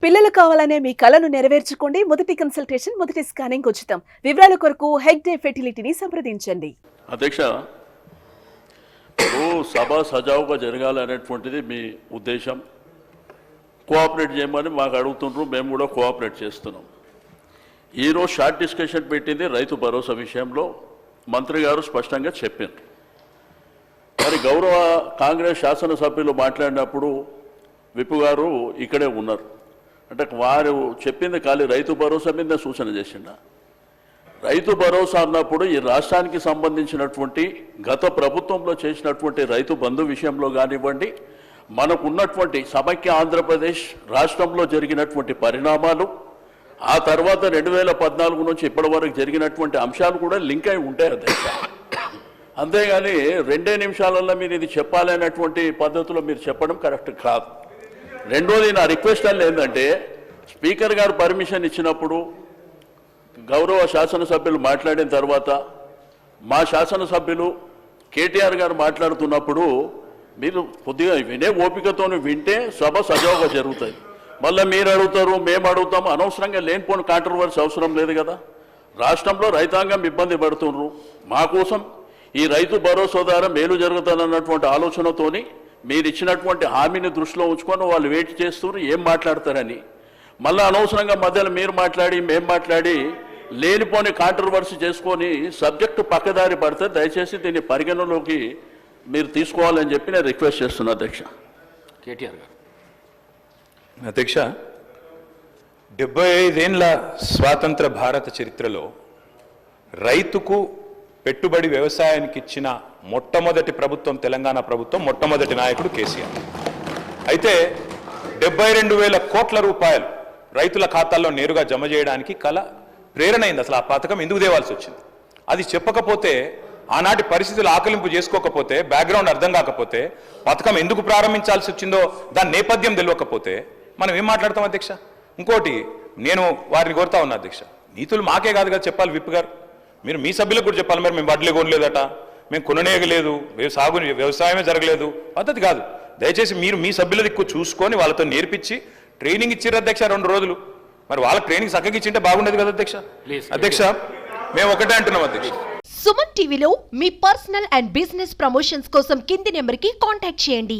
పిల్లలు కావాలనే మీ కలను నెరవేర్చుకోండి. మొదటి కన్సల్టేషన్, మొదటి స్కానింగ్ ఉచితం. వివరాల కొరకు హెగ్డే ఫెర్టిలిటీని సంప్రదించండి. అధ్యక్ష, సభ సజావుగా జరగాలనేటువంటిది మీ ఉద్దేశం. కోఆపరేట్ చేయమని మాకు అడుగుతుండ్రు, మేము కూడా కోఆపరేట్ చేస్తున్నాం. ఈరోజు షార్ట్ డిస్కషన్ పెట్టింది రైతు భరోసా విషయంలో. మంత్రి గారు స్పష్టంగా చెప్పారు. మరి గౌరవ కాంగ్రెస్ శాసనసభ్యులు మాట్లాడినప్పుడు విపు గారు ఇక్కడే ఉన్నారు. అంటే వారు చెప్పింది ఖాళీ రైతు భరోసా మీద సూచన చేసిండ. రైతు భరోసా అన్నప్పుడు ఈ రాష్ట్రానికి సంబంధించినటువంటి గత ప్రభుత్వంలో చేసినటువంటి రైతు బంధు విషయంలో కానివ్వండి, మనకున్నటువంటి సమైక్య ఆంధ్రప్రదేశ్ రాష్ట్రంలో జరిగినటువంటి పరిణామాలు, ఆ తర్వాత 2014 నుంచి ఇప్పటి వరకు జరిగినటువంటి అంశాలు కూడా లింక్ అయి ఉంటాయి అధ్యక్ష. అంతేగాని 2 నిమిషాలలో మీరు ఇది చెప్పాలనేటువంటి పద్ధతిలో మీరు చెప్పడం కరెక్ట్ కాదు. రెండోది, నా రిక్వెస్ట్ అని ఏంటంటే, స్పీకర్ గారు పర్మిషన్ ఇచ్చినప్పుడు గౌరవ శాసనసభ్యులు మాట్లాడిన తర్వాత మా శాసనసభ్యులు కేటీఆర్ గారు మాట్లాడుతున్నప్పుడు మీరు కొద్దిగా వినే ఓపికతో వింటే సభ సజావుగా జరుగుతుంది. మళ్ళీ మీరు అడుగుతారు, మేము అడుగుతాము, అనవసరంగా లేనిపోని కాంట్రవర్సీ అవసరం లేదు కదా. రాష్ట్రంలో రైతాంగం ఇబ్బంది పడుతున్నారు. మా కోసం ఈ రైతు భరోసా ద్వారా మేలు జరుగుతుందన్నటువంటి ఆలోచనతోని మీరు ఇచ్చినటువంటి హామీని దృష్టిలో ఉంచుకొని వాళ్ళు వెయిట్ చేస్తున్నారు ఏం మాట్లాడతారని. మళ్ళీ అనవసరంగా మధ్యలో మీరు మాట్లాడి మేము మాట్లాడి లేనిపోని కాంట్రవర్సీ చేసుకొని సబ్జెక్టు పక్కదారి పడితే దయచేసి దీన్ని పరిగణలోకి మీరు తీసుకోవాలని చెప్పి నేను రిక్వెస్ట్ చేస్తున్నా అధ్యక్ష. కేటీఆర్ గారు. అధ్యక్ష, 75 ఏళ్ల స్వాతంత్ర భారత చరిత్రలో రైతుకు పెట్టుబడి వ్యవసాయానికి ఇచ్చిన మొట్టమొదటి ప్రభుత్వం తెలంగాణ ప్రభుత్వం, మొట్టమొదటి నాయకుడు కేసీఆర్. అయితే 72,000 కోట్ల రూపాయలు రైతుల ఖాతాల్లో నేరుగా జమ చేయడానికి ప్రేరణ అయింది. అసలు ఆ పథకం ఎందుకు తేవాల్సి వచ్చింది? అది చెప్పకపోతే, ఆనాటి పరిస్థితులు ఆకలింపు చేసుకోకపోతే, బ్యాక్గ్రౌండ్ అర్థం కాకపోతే, పథకం ఎందుకు ప్రారంభించాల్సి వచ్చిందో దాని నేపథ్యం తెలియకపోతే మనం ఏం మాట్లాడతాం అధ్యక్ష? ఇంకోటి, నేను వారిని కోరుతా ఉన్నా అధ్యక్ష, నీతులు మాకే కాదు కదా చెప్పాలి. విప్ గారు, మీరు మీ సభ్యులకు కూడా చెప్పాలి. మరి మేము వడ్లే కొనలేదట, మేము కొననేయలేదు, వ్యవసాయమే జరగలేదు, పద్ధతి కాదు. దయచేసి మీరు మీ సభ్యుల దిక్కు చూసుకొని వాళ్ళతో నేర్పించి ట్రైనింగ్ ఇచ్చారు అధ్యక్ష 2 రోజులు. మరి వాళ్ళకి ట్రైనింగ్ చక్కగా ఇచ్చింటే బాగుండేది కదా అధ్యక్ష. అధ్యక్ష, మేము ఒకటే అంటున్నాం అధ్యక్ష. సుమన్ టీవీలో మీ పర్సనల్ అండ్ బిజినెస్ ప్రమోషన్స్ కోసం కింది నెంబర్కి కాంటాక్ట్ చేయండి.